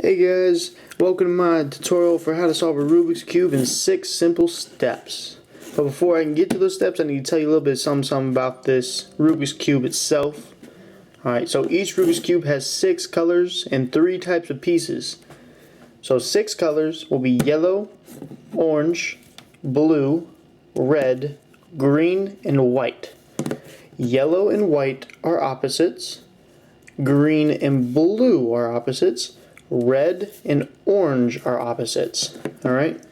Hey guys, welcome to my tutorial for how to solve a Rubik's Cube in 6 simple steps. But before I can get to those steps, I need to tell you a little bit something about this Rubik's Cube itself. Alright, so each Rubik's Cube has 6 colors and 3 types of pieces. So 6 colors will be yellow, orange, blue, red, green, and white. Yellow and white are opposites. Green and blue are opposites. Red and orange are opposites. Alright?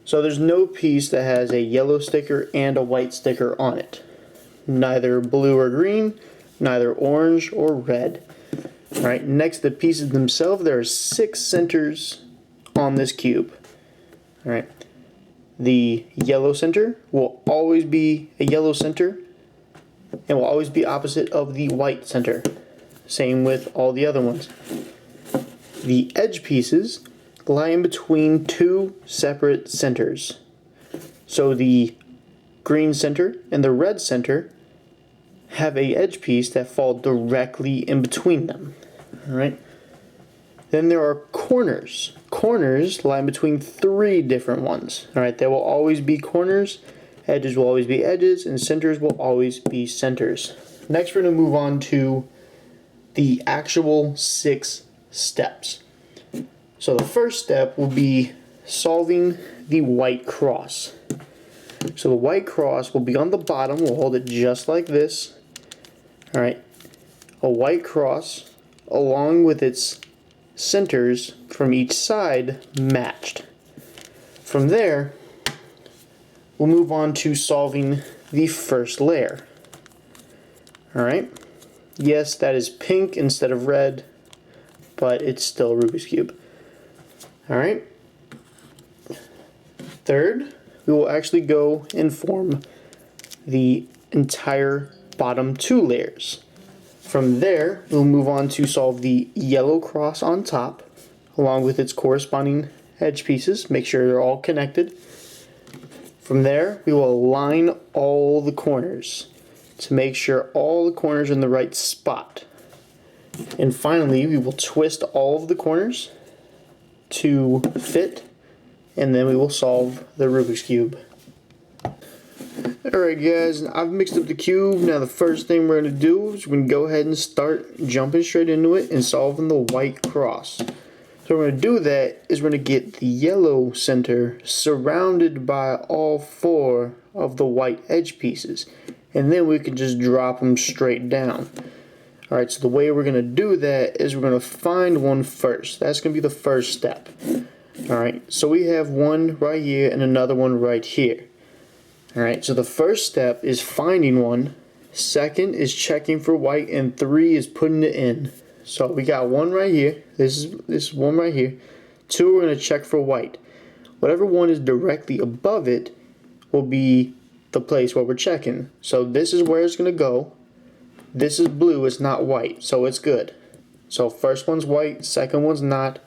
So there's no piece that has a yellow sticker and a white sticker on it. Neither blue or green, neither orange or red. Alright, next to the pieces themselves, there are 6 centers on this cube. Alright. The yellow center will always be a yellow center and will always be opposite of the white center. Same with all the other ones. The edge pieces lie in between 2 separate centers. So the green center and the red center have a edge piece that fall directly in between them. Alright. Then there are corners. Corners lie in between 3 different ones. Alright, there will always be corners, edges will always be edges, and centers will always be centers. Next we're going to move on to the actual 6 steps. So the first step will be solving the white cross. So the white cross will be on the bottom. We'll hold it just like this. Alright. A white cross along with its centers from each side matched. From there, we'll move on to solving the first layer. Alright. Yes, that is pink instead of red, but it's still a Rubik's Cube. Alright. Third, we will actually go and form the entire bottom 2 layers. From there, we'll move on to solve the yellow cross on top, along with its corresponding edge pieces. Make sure they're all connected. From there, we will align all the corners to make sure all the corners are in the right spot. And finally, we will twist all of the corners to fit, and then we will solve the Rubik's Cube. Alright guys, I've mixed up the cube. Now the first thing we're going to do is we're going to go ahead and start jumping straight into it and solving the white cross. So we're going to do that is we're going to get the yellow center surrounded by all 4 of the white edge pieces. And then we can just drop them straight down. Alright, so the way we're going to do that is we're going to find one first. That's going to be the first step. Alright, so we have one right here and another one right here. Alright, so the first step is finding one. Second is checking for white. And 3 is putting it in. So we got one right here. This is one right here. 2 we're going to check for white. Whatever one is directly above it will be the place where we're checking. So this is where it's going to go. This is blue, it's not white, so it's good. So first one's white, second one's not.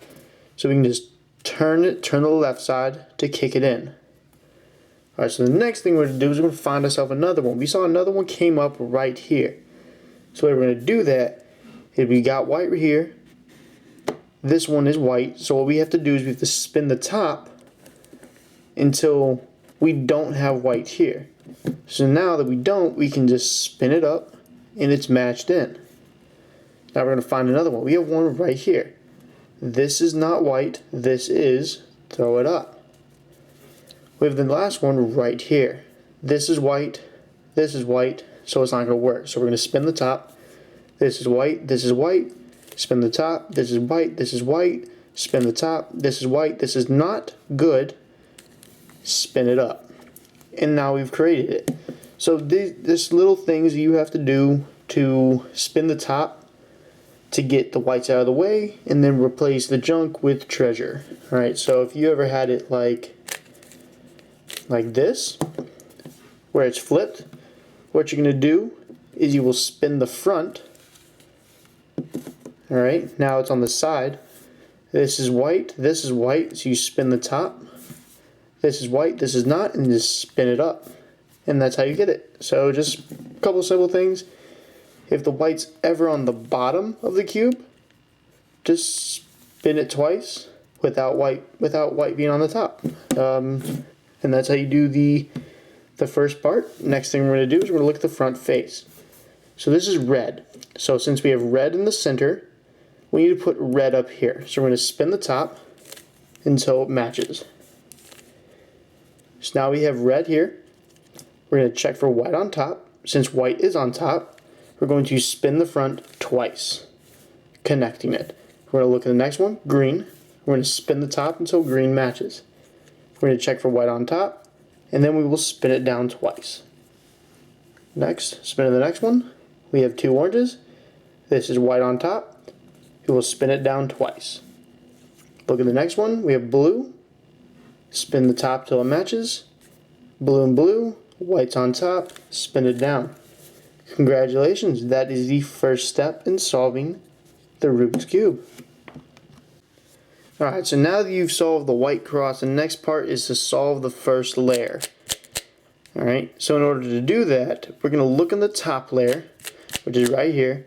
So we can just turn the left side to kick it in. Alright, so the next thing we're going to do is we're going to find ourselves another one. We saw another one came up right here. So we're going to do that is we got white right here. This one is white, so what we have to do is we have to spin the top until we don't have white here. So now that we don't, we can just spin it up and it's matched in. Now we're going to find another one. We have one right here. This is not white, this is, throw it up. We have the last one right here. This is white, so it's not going to work. So we're going to spin the top. This is white, spin the top, this is white, spin the top, this is white, this is not good, spin it up. And now we've created it. So this little things you have to do to spin the top to get the whites out of the way and then replace the junk with treasure. Alright, so if you ever had it like this, where it's flipped, what you're going to do is you will spin the front. Alright, now it's on the side. This is white, so you spin the top. This is white, this is not, and just spin it up. And that's how you get it. So just a couple simple things. If the white's ever on the bottom of the cube, just spin it twice without white being on the top. And that's how you do the first part. Next thing we're going to do is we're going to look at the front face. So this is red. So since we have red in the center, we need to put red up here. So we're going to spin the top until it matches. So now we have red here. We're going to check for white on top. Since white is on top, we're going to spin the front twice, connecting it. We're going to look at the next one, green. We're going to spin the top until green matches. We're going to check for white on top, and then we will spin it down twice. Next, spin to the next one. We have two oranges. This is white on top. We will spin it down twice. Look at the next one. We have blue. Spin the top till it matches. Blue and blue. White's on top. Spin it down. Congratulations. That is the first step in solving the Rubik's Cube. Alright, so now that you've solved the white cross, the next part is to solve the first layer. Alright, so in order to do that, we're going to look in the top layer, which is right here,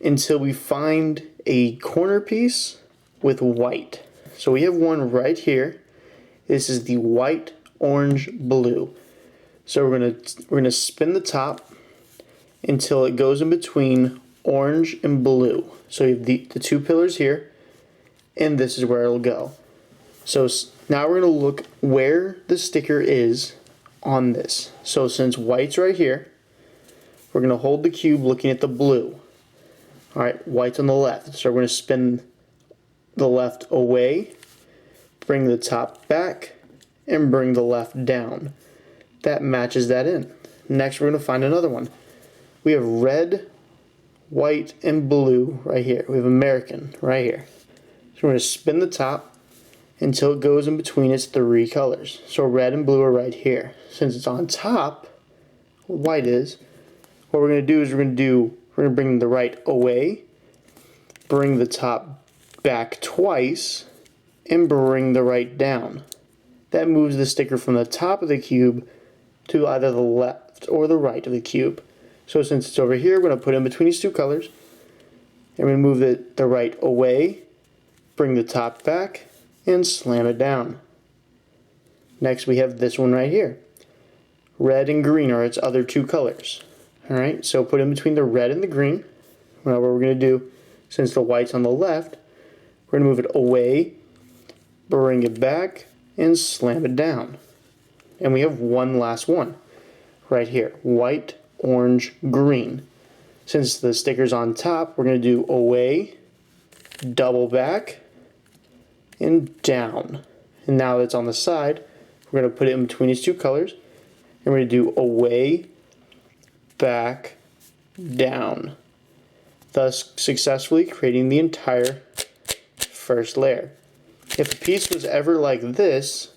until we find a corner piece with white. So we have one right here. This is the white, orange, blue. So we're gonna spin the top until it goes in between orange and blue. So you have the two pillars here, and this is where it'll go. So now we're going to look where the sticker is on this. So since white's right here, we're going to hold the cube looking at the blue. Alright, white's on the left. So we're going to spin the left away, bring the top back, and bring the left down. That matches that in. Next we're going to find another one. We have red, white, and blue right here. We have American right here. So we're going to spin the top until it goes in between its three colors. So red and blue are right here. Since it's on top, white is, what we're going to do is we're going to bring the right away, bring the top back twice, and bring the right down. That moves the sticker from the top of the cube to either the left or the right of the cube. So since it's over here, we're going to put it in between these two colors, and we're going to move the right away, bring the top back, and slam it down. Next we have this one right here. Red and green are its other two colors. Alright, so put in between the red and the green. Now what we're going to do, since the white's on the left, we're going to move it away, bring it back, and slam it down. And we have one last one right here. White, orange, green. Since the sticker's on top, we're going to do away, double back, and down. And now that it's on the side, we're going to put it in between these two colors, and we're going to do away, back, down, thus successfully creating the entire first layer. If a piece was ever like this,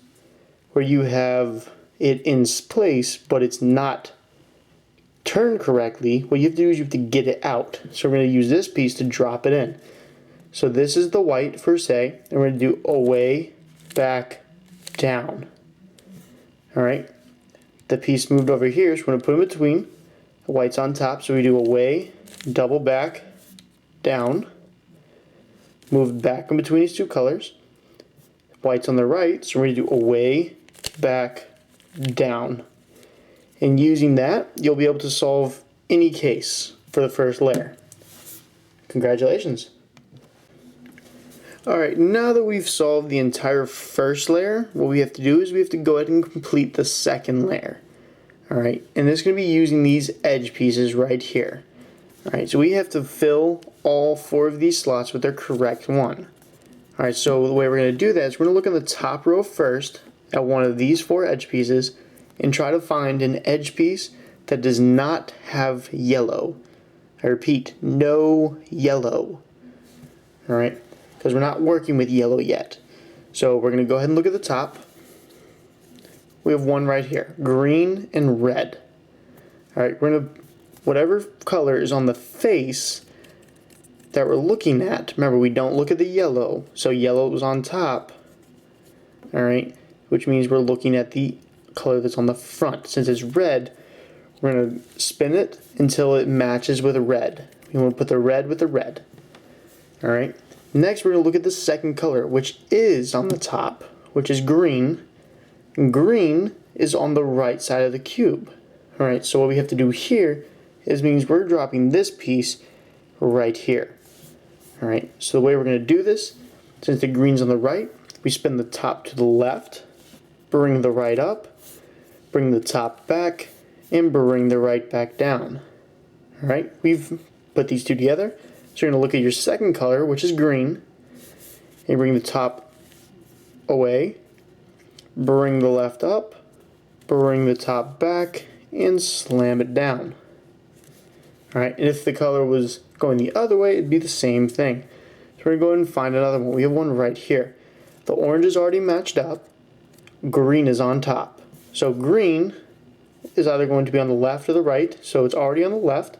where you have it in place but it's not turned correctly, what you have to do is you have to get it out. So we're going to use this piece to drop it in. So this is the white per se, and we're going to do away, back, down. Alright, the piece moved over here, so we're going to put it in between. The white's on top, so we do away, double back, down. Move back in between these two colors. White's on the right, so we're going to do away, back, down. And using that, you'll be able to solve any case for the first layer. Congratulations. Alright, now that we've solved the entire first layer, what we have to do is we have to go ahead and complete the second layer. Alright, and this is going to be using these edge pieces right here. Alright, so we have to fill all four of these slots with their correct one. Alright, so the way we're going to do that is we're going to look in the top row first at one of these four edge pieces and try to find an edge piece that does not have yellow. I repeat, no yellow. Alright, because we're not working with yellow yet. So we're going to go ahead and look at the top. We have one right here, green and red. Alright, we're going to, whatever color is on the face that we're looking at, remember we don't look at the yellow, so yellow is on top. Alright, which means we're looking at the color that's on the front. Since it's red, we're going to spin it until it matches with red. We want to put the red with the red. Alright, Next, we're going to look at the second color, which is on the top, which is green. Green is on the right side of the cube. Alright, so what we have to do here means we're dropping this piece right here. Alright, so the way we're going to do this, since the green's on the right, we spin the top to the left, bring the right up, bring the top back, and bring the right back down. Alright, we've put these two together. So you're going to look at your second color, which is green, and bring the top away, bring the left up, bring the top back, and slam it down. Alright, and if the color was going the other way, it'd be the same thing. So we're going to go ahead and find another one. We have one right here. The orange is already matched up, green is on top. So green is either going to be on the left or the right, so it's already on the left.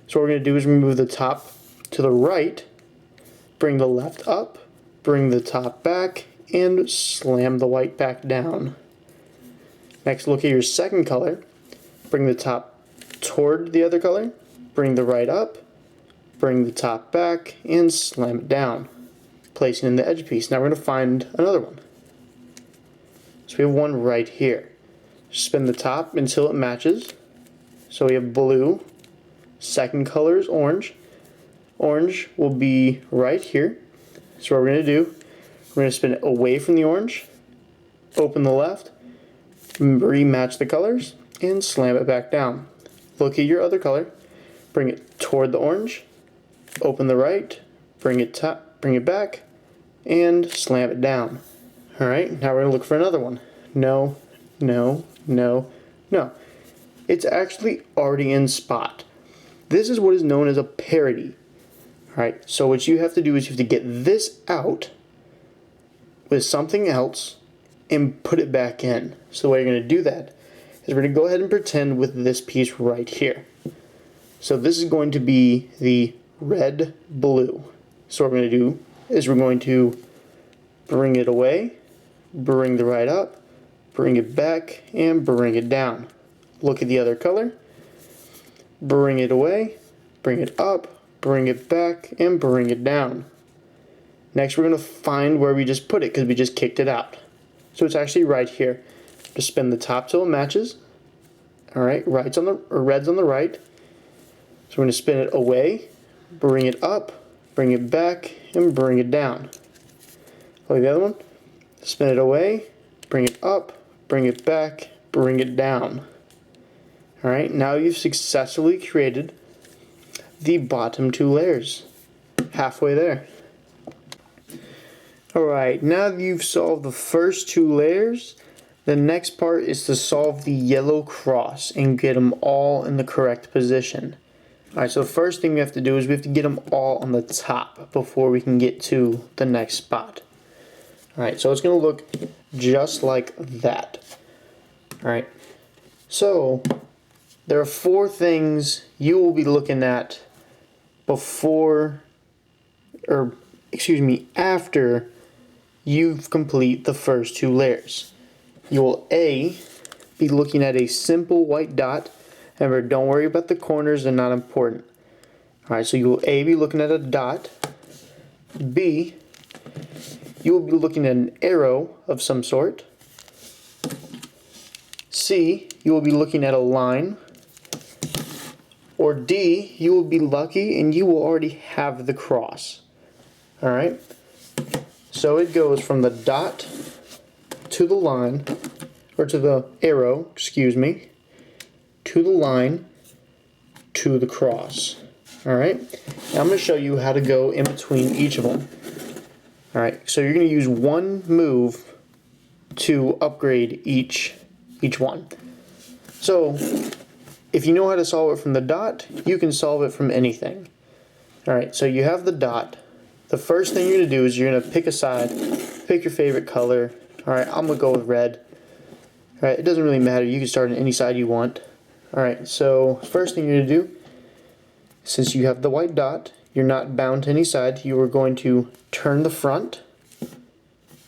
So what we're going to do is remove the top to the right, bring the left up, bring the top back, and slam the white back down. Next, look at your second color. Bring the top toward the other color, bring the right up, bring the top back, and slam it down, placing in the edge piece. Now we're going to find another one. So we have one right here. Spin the top until it matches. So we have blue. Second color is orange. Orange will be right here. So what we're going to do, we're going to spin it away from the orange, open the left, rematch the colors, and slam it back down. Look at your other color, bring it toward the orange, open the right, bring it back, and slam it down. Alright, now we're going to look for another one. No, no, no, no. It's actually already in spot. This is what is known as a parity. Alright, so what you have to do is you have to get this out with something else and put it back in. So the way you're going to do that is we're going to go ahead and pretend with this piece right here. So this is going to be the red blue. So what we're going to do is we're going to bring it away, bring the right up, bring it back, and bring it down. Look at the other color. Bring it away, bring it up, bring it back, and bring it down. Next, we're going to find where we just put it because we just kicked it out. So it's actually right here. Just spin the top till it matches. Alright, red's on the right. So we're going to spin it away, bring it up, bring it back, and bring it down. Look at the other one. Spin it away, bring it up, bring it back, bring it down. Alright, now you've successfully created the bottom two layers. Halfway there. Alright, now that you've solved the first two layers, the next part is to solve the yellow cross and get them all in the correct position. Alright, so the first thing we have to do is we have to get them all on the top before we can get to the next spot. Alright, so it's going to look just like that. Alright, so there are four things you will be looking at after you've complete the first two layers. You will A, be looking at a simple white dot. Remember, don't worry about the corners, they're not important. Alright, so you will A, be looking at a dot. B, you will be looking at an arrow of some sort. C, you will be looking at a line. Or D, you will be lucky and you will already have the cross. Alright? So it goes from the dot to the line, or to the arrow, excuse me, to the line, to the cross. Alright? Now I'm going to show you how to go in between each of them. Alright, so you're going to use one move to upgrade each one. So, if you know how to solve it from the dot, you can solve it from anything. Alright, so you have the dot. The first thing you're going to do is you're going to pick a side, pick your favorite color. Alright, I'm going to go with red. Alright, it doesn't really matter, you can start on any side you want. Alright, so first thing you're going to do, since you have the white dot, you're not bound to any side, you are going to turn the front.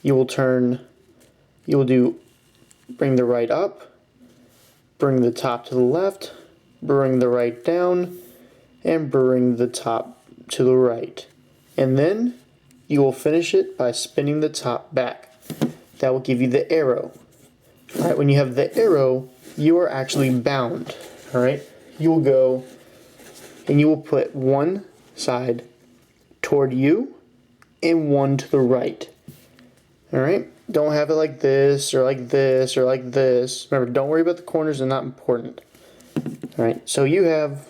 You will bring the right up, bring the top to the left, bring the right down, and bring the top to the right. And then you will finish it by spinning the top back. That will give you the arrow. Alright, when you have the arrow, you are actually bound. Alright, you will go and you will put one side toward you and one to the right. Alright, don't have it like this or like this or like this. Remember, don't worry about the corners, they're not important. Alright, so you have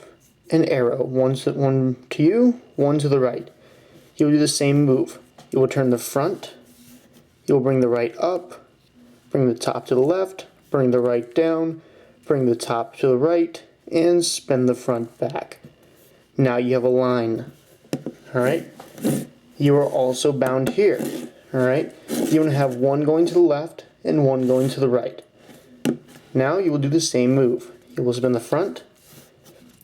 an arrow, one to you, one to the right. You will do the same move. You will turn the front, you will bring the right up, bring the top to the left, bring the right down, bring the top to the right, and spin the front back. Now you have a line. Alright? You are also bound here. Alright? You want to have one going to the left and one going to the right. Now you will do the same move. You will spin the front,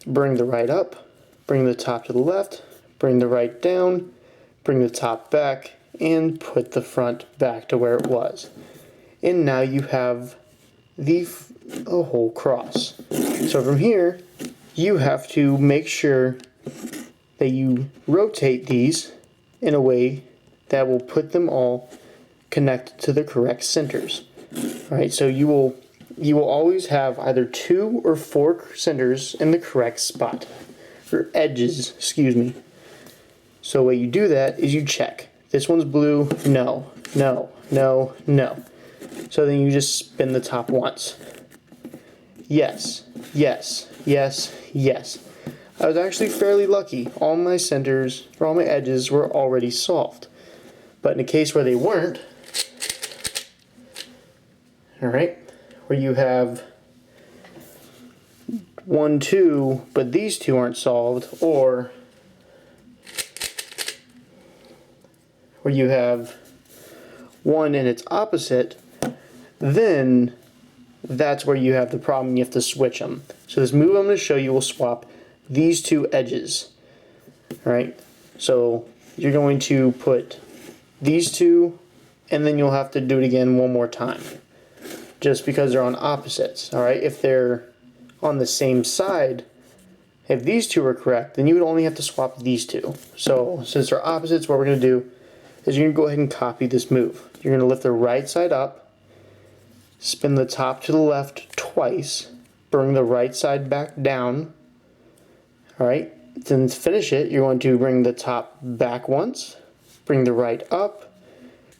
bring the right up, bring the top to the left, bring the right down, bring the top back, and put the front back to where it was. And now you have a whole cross. So from here, you have to make sure that you rotate these in a way that will put them all connected to the correct centers. Alright, so you will always have either 2 or 4 centers in the correct spot. Or edges, excuse me. So what you do that is you check. This one's blue, no, no, no, no. So then you just spin the top once. Yes, yes, yes, yes. I was actually fairly lucky. All my centers, or all my edges were already solved. But in a case where they weren't, alright, where you have 1, 2, but these two aren't solved, or where you have 1 and its opposite, then that's where you have the problem. You have to switch them. So this move I'm going to show you will swap these 2 edges. Alright, so you're going to put these 2, and then you'll have to do it again one more time, just because they're on opposites. Alright, if they're on the same side, if these 2 are correct, then you would only have to swap these 2. So since they're opposites, what we're going to do is you're going to go ahead and copy this move. You're going to lift the right side up, spin the top to the left twice, bring the right side back down. Alright, then to finish it, you're going to bring the top back once, bring the right up,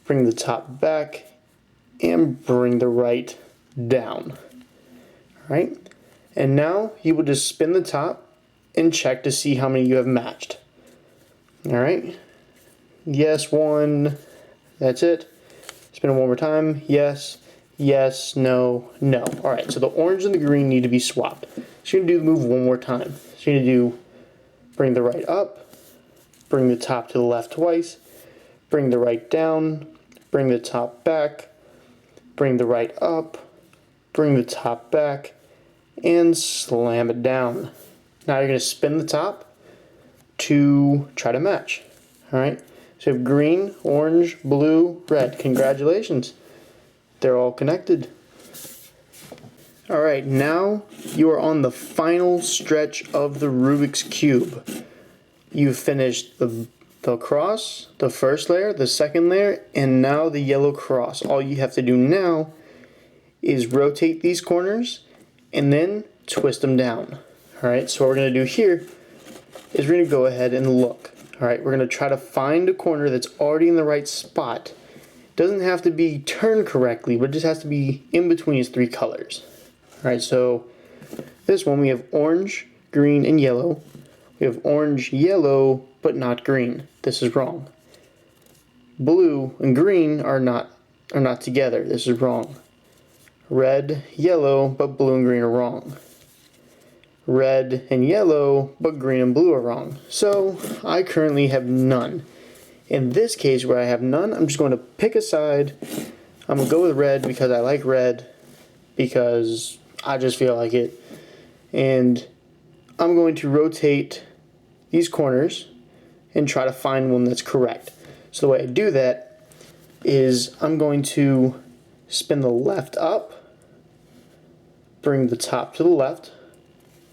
bring the top back, and bring the right down. Alright, and now you will just spin the top and check to see how many you have matched. Alright, yes, 1, that's it. Spin it one more time, yes, yes, no, no. Alright, so the orange and the green need to be swapped. So you're going to do the move one more time. So you're going to do bring the right up, bring the top to the left twice, bring the right down, bring the top back, bring the right up, bring the top back, and slam it down. Now you're going to spin the top to try to match. Alright, so you have green, orange, blue, red. Congratulations. They're all connected. Alright, now you are on the final stretch of the Rubik's Cube. You've finished the cross, the first layer, the second layer, and now the yellow cross. All you have to do now is rotate these corners and then twist them down. Alright, so what we're going to do here is we're going to go ahead and look. Alright, we're going to try to find a corner that's already in the right spot. It doesn't have to be turned correctly, but it just has to be in between its 3 colors. Alright, so this one we have orange, green, and yellow. We have orange, yellow, but not green. This is wrong. Blue and green are not together. This is wrong. Red, yellow, but blue and green are wrong. Red and yellow, but green and blue are wrong. So I currently have none. In this case where I have none, I'm just going to pick a side. I'm going to go with red because I like red, because I just feel like it. And I'm going to rotate these corners and try to find one that's correct. So the way I do that is I'm going to spin the left up, bring the top to the left,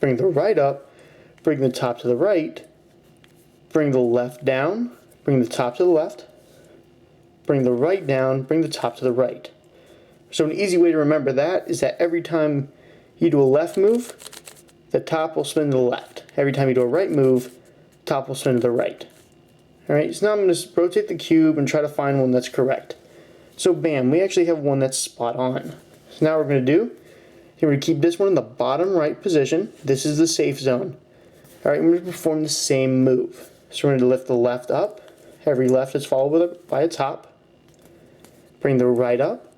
bring the right up, bring the top to the right, bring the left down, bring the top to the left, bring the right down, bring the top to the right. So an easy way to remember that is that every time you do a left move, the top will spin to the left. Every time you do a right move, the top will spin to the right. Alright, so now I'm going to rotate the cube and try to find one that's correct. So bam, we actually have one that's spot on. So now what we're going to do, we're going to keep this one in the bottom right position. This is the safe zone. Alright, we're going to perform the same move. So we're going to lift the left up. Every left is followed by a top. Bring the right up.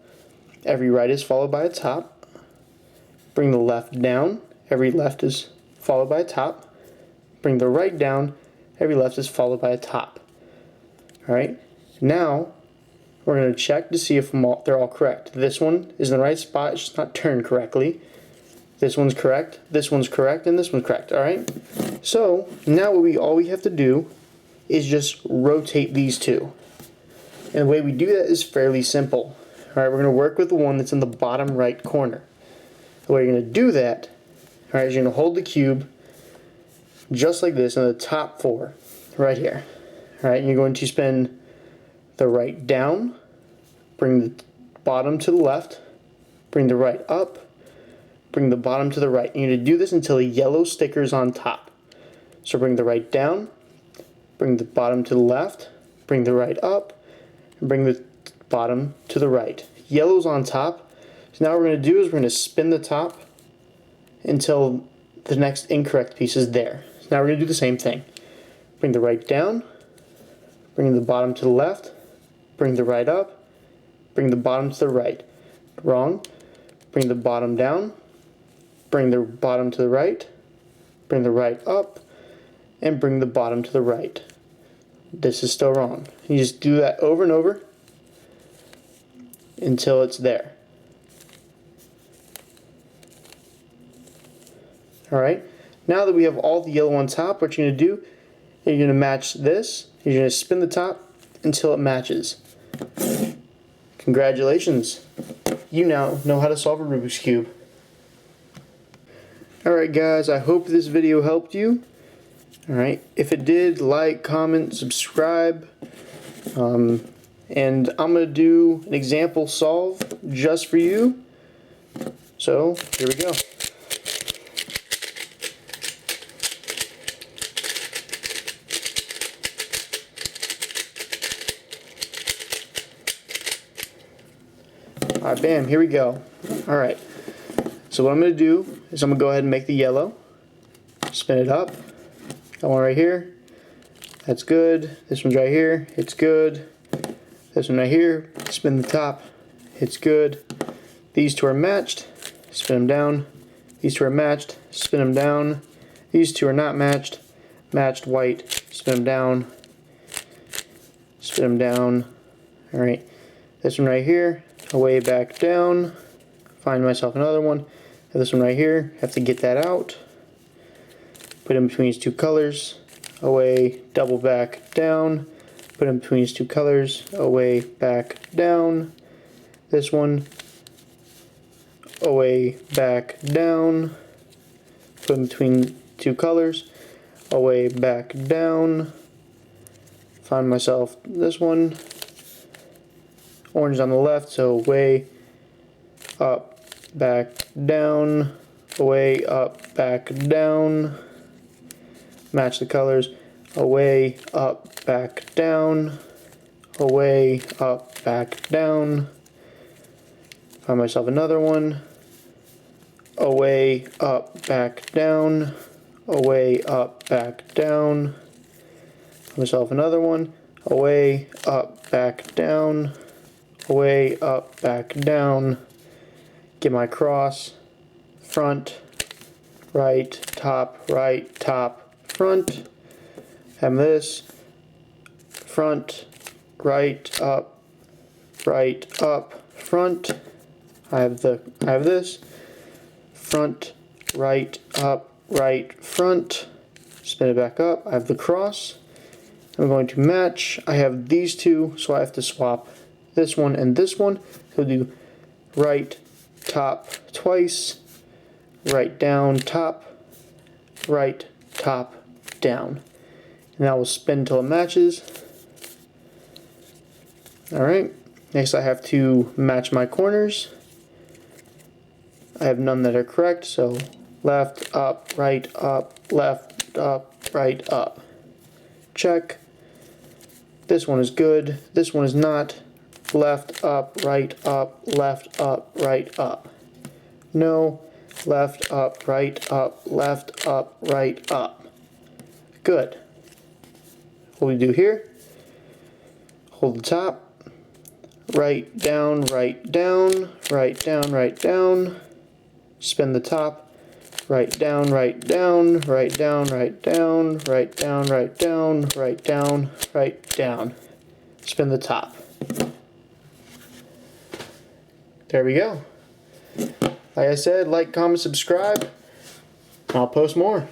Every right is followed by a top. Bring the left down. Every left is followed by a top. Bring the right down. Every left is followed by a top. Alright, now we're going to check to see if they're all correct. This one is in the right spot, it's just not turned correctly. This one's correct, and this one's correct. Alright, so now all we have to do is just rotate these two. And the way we do that is fairly simple. Alright, we're going to work with the one that's in the bottom right corner. The way you're going to do that, alright, is you're going to hold the cube just like this in the top four, right here. Alright, and you're going to spin the right down, bring the bottom to the left, bring the right up, bring the bottom to the right. And you're going to do this until the yellow sticker is on top. So bring the right down, bring the bottom to the left, bring the right up, and bring the bottom to the right. Yellow's on top. So now what we're going to do is we're going to spin the top until the next incorrect piece is there. So now we're going to do the same thing. Bring the right down, bring the bottom to the left, bring the right up, bring the bottom to the right. Wrong. Bring the bottom down, bring the bottom to the right, bring the right up, and bring the bottom to the right. This is still wrong. You just do that over and over until it's there. Alright, now that we have all the yellow on top, what you're going to do, you're going to match this. You're going to spin the top until it matches. Congratulations. You now know how to solve a Rubik's Cube. Alright guys, I hope this video helped you. Alright, if it did, like, comment, subscribe. And I'm going to do an example solve just for you. So, here we go. Alright, bam, here we go. Alright, so what I'm going to do is I'm going to go ahead and make the yellow. Spin it up. Got one right here. That's good. This one's right here. It's good. This one right here. Spin the top. It's good. These two are matched. Spin them down. These two are matched. Spin them down. These two are not matched. Matched white. Spin them down. Spin them down. Alright, this one right here. Away back down, find myself another one. Have this one right here, have to get that out, put in between these two colors, away, double back down, put in between these two colors, away, back down, this one, away, back down, put in between two colors, away, back down, find myself this one, orange on the left, so way up, back down, away up, back down, match the colors, away up, back down, away up, back down, find myself another one, away up, back down, away up, back down, find myself another one, away up, back down, away, up, back, down, get my cross, front, right, top, front, have this, front, right, up, front, I have this, front, right, up, right, front, spin it back up, I have the cross, I'm going to match, I have these two, so I have to swap this one and this one. So do right top twice, right down top, right top down. And that will spin until it matches. Alright, next I have to match my corners. I have none that are correct, so left, up, right, up. Check. This one is good. This one is not. Left, up, right, up. No. Left, up, right, up. Good. What we do here, hold the top, right down, spin the top, right down, spin the top. There we go. Like I said, like, comment, subscribe. I'll post more.